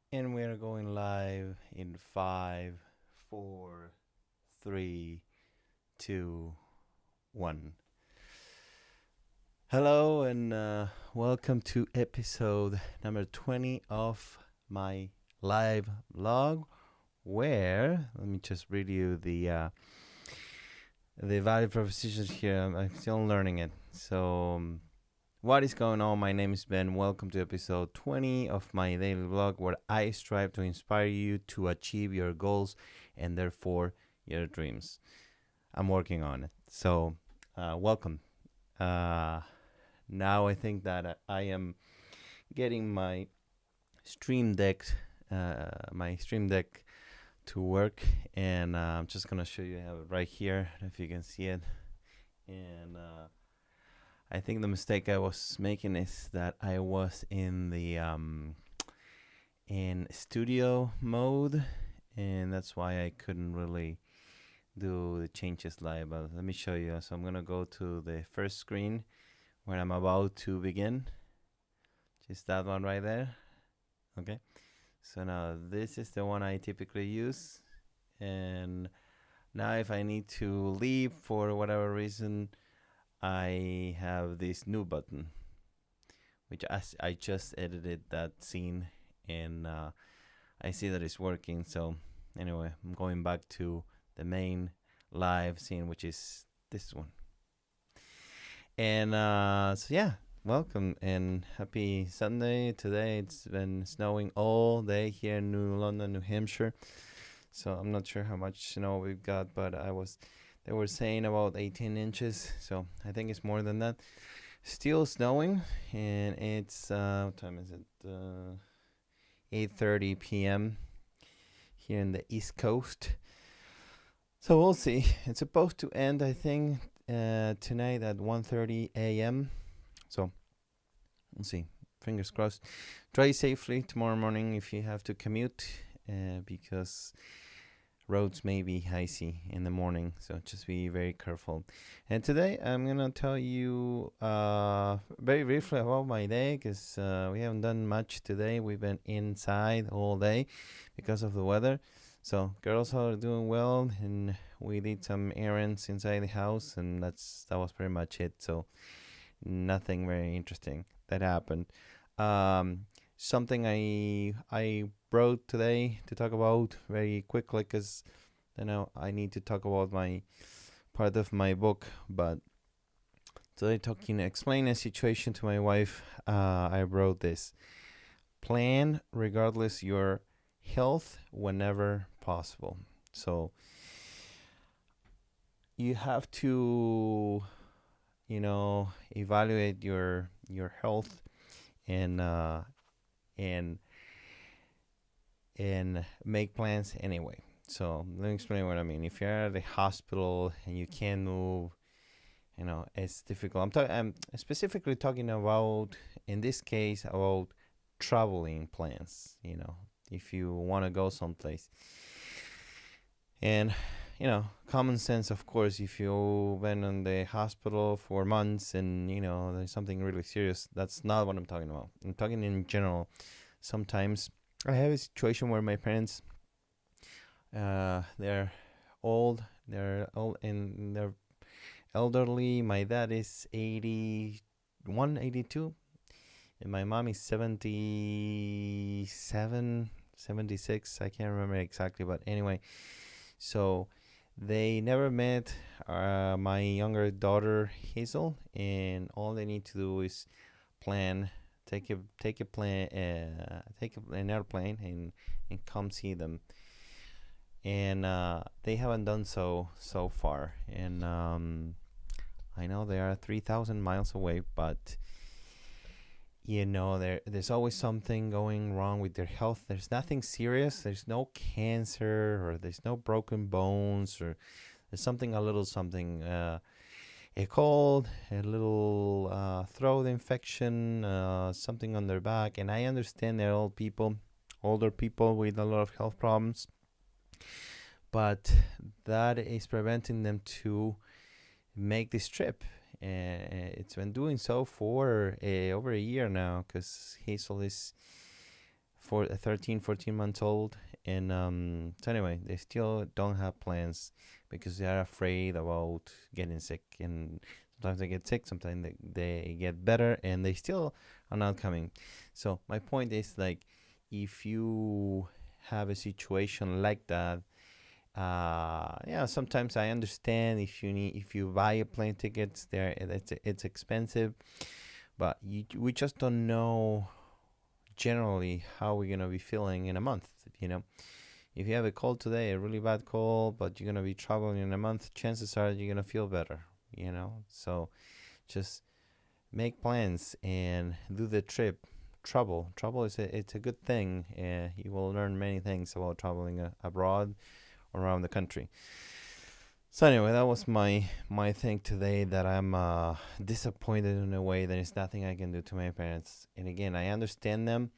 And we are going live in 5, 4, 3, 2, 1. Hello and welcome to episode number 20 of my live vlog. Where let me just read you the value propositions here. I'm still learning it. So, what is going on? My name is Ben. Welcome to episode 20 of my daily vlog, where I strive to inspire you to achieve your goals and therefore your dreams. I'm working on it. So, welcome. Now I think that I am getting my Stream Deck, to work, and I'm just gonna show you. I have it right here, if you can see it, and I think the mistake I was making is that I was in the in studio mode, and that's why I couldn't really do the changes live. But let me show you. So I'm gonna go to the first screen where I'm about to begin. Just that one right there. Okay. So now this is the one I typically use, and now if I need to leave for whatever reason, I have this new button, which I just edited that scene, and I see that it's working. So anyway, I'm going back to the main live scene, which is this one. And so yeah, welcome and happy Sunday. Today it's been snowing all day here in New London, New Hampshire. So I'm not sure how much snow we've got, but they were saying about 18 inches. So I think it's more than that. Still snowing, and it's what time is it? 8:30 p.m. here in the East Coast. So we'll see. It's supposed to end, I think, tonight at 1:30 a.m. So we'll see. Fingers crossed. Drive safely tomorrow morning if you have to commute, because roads may be icy in the morning. So just be very careful. And today I'm gonna tell you very briefly about my day, because we haven't done much today. We've been inside all day because of the weather. So girls are doing well, and we did some errands inside the house, and that was pretty much it. So nothing very interesting that happened. Something I brought today to talk about very quickly, because I need to talk about my part of my book. But today, explain a situation to my wife. I wrote this: plan regardless your health whenever possible. So you have to, evaluate your health, and and and make plans anyway. So let me explain what I mean. If you're at the hospital and you can't move, it's difficult. I'm specifically talking about, in this case, about traveling plans. If you want to go someplace, and common sense, of course. If you've been in the hospital for months and there's something really serious, that's not what I'm talking about. I'm talking in general. Sometimes I have a situation where my parents, they're old, and they're elderly. My dad is 81, 82, and my mom is 77, 76. I can't remember exactly, but anyway. So they never met my younger daughter Hazel, and all they need to do is plan, take an airplane, and come see them. And they haven't done so far, and I know they are 3,000 miles away, but there's always something going wrong with their health. There's nothing serious. There's no cancer, or there's no broken bones, or there's something, a little something, a cold, a little throat infection, something on their back. And I understand they're older people with a lot of health problems, but that is preventing them to make this trip. It's been doing so for over a year now, because Hazel is 13, 14 months old, and so anyway, they still don't have plans because they are afraid about getting sick, and sometimes they get sick, sometimes they get better, and they still are not coming. So my point is, like, if you have a situation like that, yeah, sometimes I understand if you buy a plane tickets there, it's expensive, but we just don't know generally how we're gonna be feeling in a month. You know, if you have a cold today, a really bad cold, but you're gonna be traveling in a month, chances are you're gonna feel better. You know, so just make plans and do the trip. Travel is it's a good thing. You will learn many things about traveling abroad around the country. So anyway, that was my thing today, that I'm disappointed in a way. There is nothing I can do to my parents. And again, I understand them.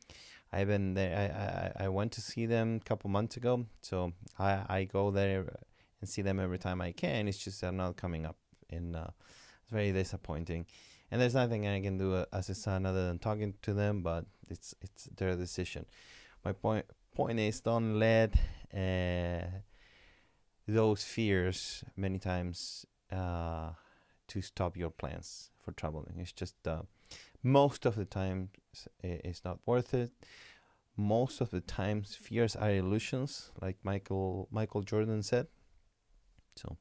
I've been there. I went to see them a couple months ago, so I go there and see them every time I can. It's just they're not coming up, and it's very disappointing. And there's nothing I can do as a son other than talking to them, but it's their decision. My point is, don't let those fears many times to stop your plans for traveling. It's just most of the time it's not worth it. Most of the times fears are illusions, like Michael Jordan said. So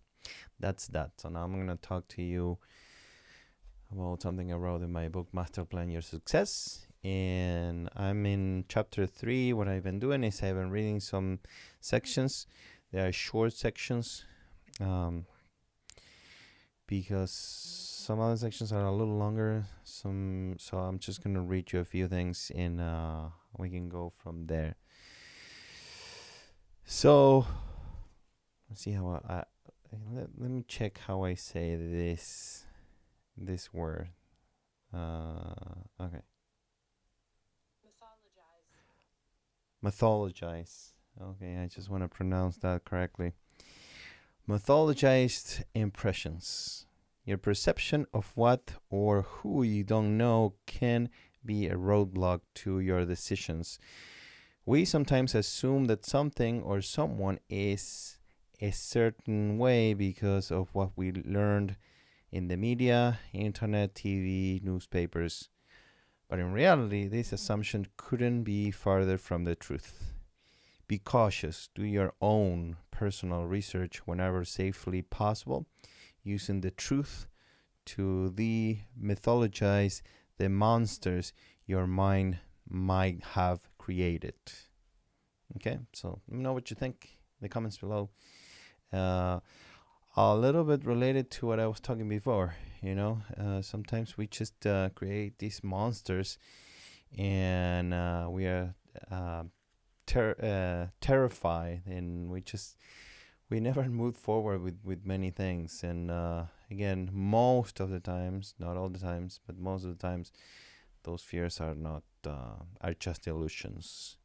that's that. So now I'm gonna talk to you about something I wrote in my book, Masterplan Your Success. And I'm in chapter 3. What I've been doing is I've been reading some sections. They are short sections, because some other sections are a little longer. So I'm just gonna read you a few things, and we can go from there. So let's see how let me check how I say this word. Okay. Mythologize. Okay, I just want to pronounce that correctly. Mythologized impressions. Your perception of what or who you don't know can be a roadblock to your decisions. We sometimes assume that something or someone is a certain way because of what we learned in the media, internet, TV, newspapers. But in reality, this assumption couldn't be farther from the truth. Be cautious. Do your own personal research whenever safely possible, using the truth to demythologize the monsters your mind might have created. Okay, so let me know what you think in the comments below. A little bit related to what I was talking before, you know, sometimes we just create these monsters, and we are terrified, and we never move forward with many things. And again, most of the times, not all the times, but most of the times, those fears are not are just illusions.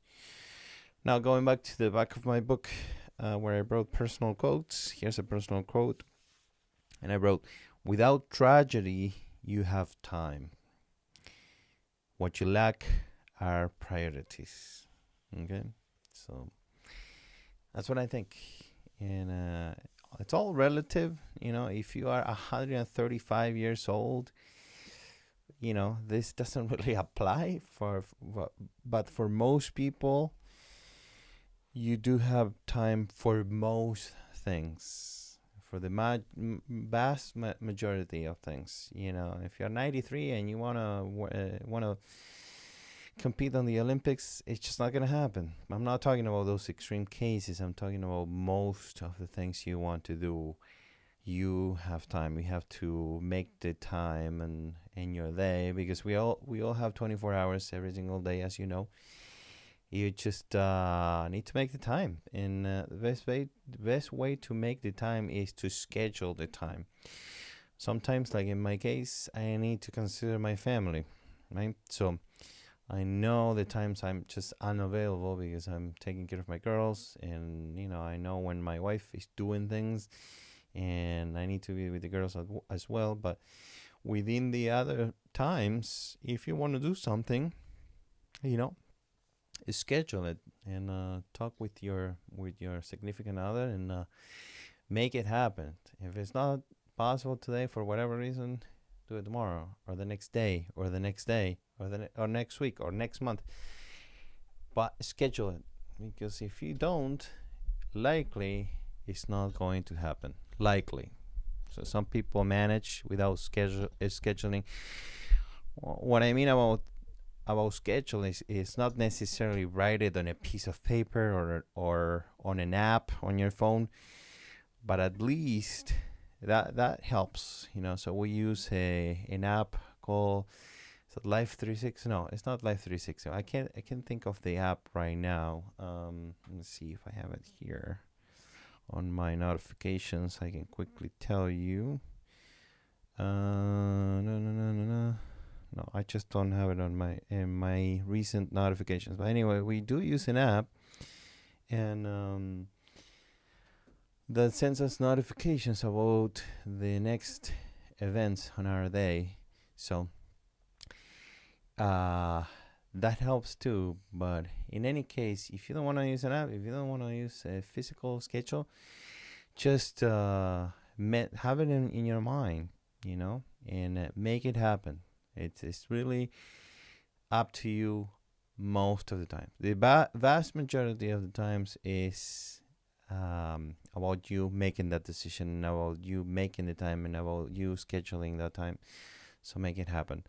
Now, going back to the back of my book, where I wrote personal quotes. Here's a personal quote, and I wrote, "Without tragedy, you have time. What you lack are priorities." Okay, so that's what I think. And it's all relative. You know, if you are 135 years old, you know, this doesn't really apply but for most people, you do have time for most things, for the vast majority of things. You know, if you're 93 and you wanna compete on the Olympics, it's just not gonna happen. I'm not talking about those extreme cases. I'm talking about most of the things you want to do. You have time. You have to make the time and in your day, because we all have 24 hours every single day, as you know. You just need to make the time, and the best way to make the time is to schedule the time. Sometimes, like in my case, I need to consider my family, right? So I know the times I'm just unavailable because I'm taking care of my girls, and you know, I know when my wife is doing things, and I need to be with the girls as well. But within the other times, if you want to do something, you know, schedule it and talk with your significant other and make it happen. If it's not possible today for whatever reason, do it tomorrow or the next day or the next day or or next week or next month. But schedule it, because if you don't, likely it's not going to happen. Likely. So some people manage without scheduling. What I mean about schedule is not necessarily write it on a piece of paper or on an app on your phone, but at least that helps, you know. So we use an app called Life 360. No, it's not Life 360. I can't think of the app right now. Let's see if I have it here on my notifications. I can quickly tell you. No, I just don't have it on my recent notifications. But anyway, we do use an app, and that sends us notifications about the next events on our day. So that helps too. But in any case, if you don't want to use an app, if you don't want to use a physical schedule, just have it in your mind, you know, and make it happen. It's really up to you most of the time. The vast majority of the times is about you making that decision, about you making the time, and about you scheduling that time. So make it happen.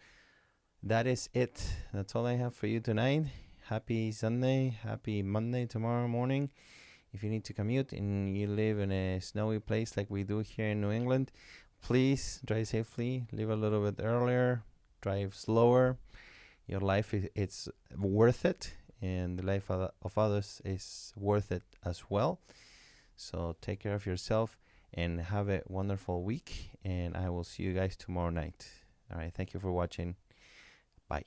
That is it. That's all I have for you tonight. Happy Sunday. Happy Monday tomorrow morning. If you need to commute and you live in a snowy place like we do here in New England, please drive safely. Leave a little bit earlier. Drive slower. Your life it's worth it, and the life of others is worth it as well. So take care of yourself and have a wonderful week, and I will see you guys tomorrow night. All right, thank you for watching. Bye.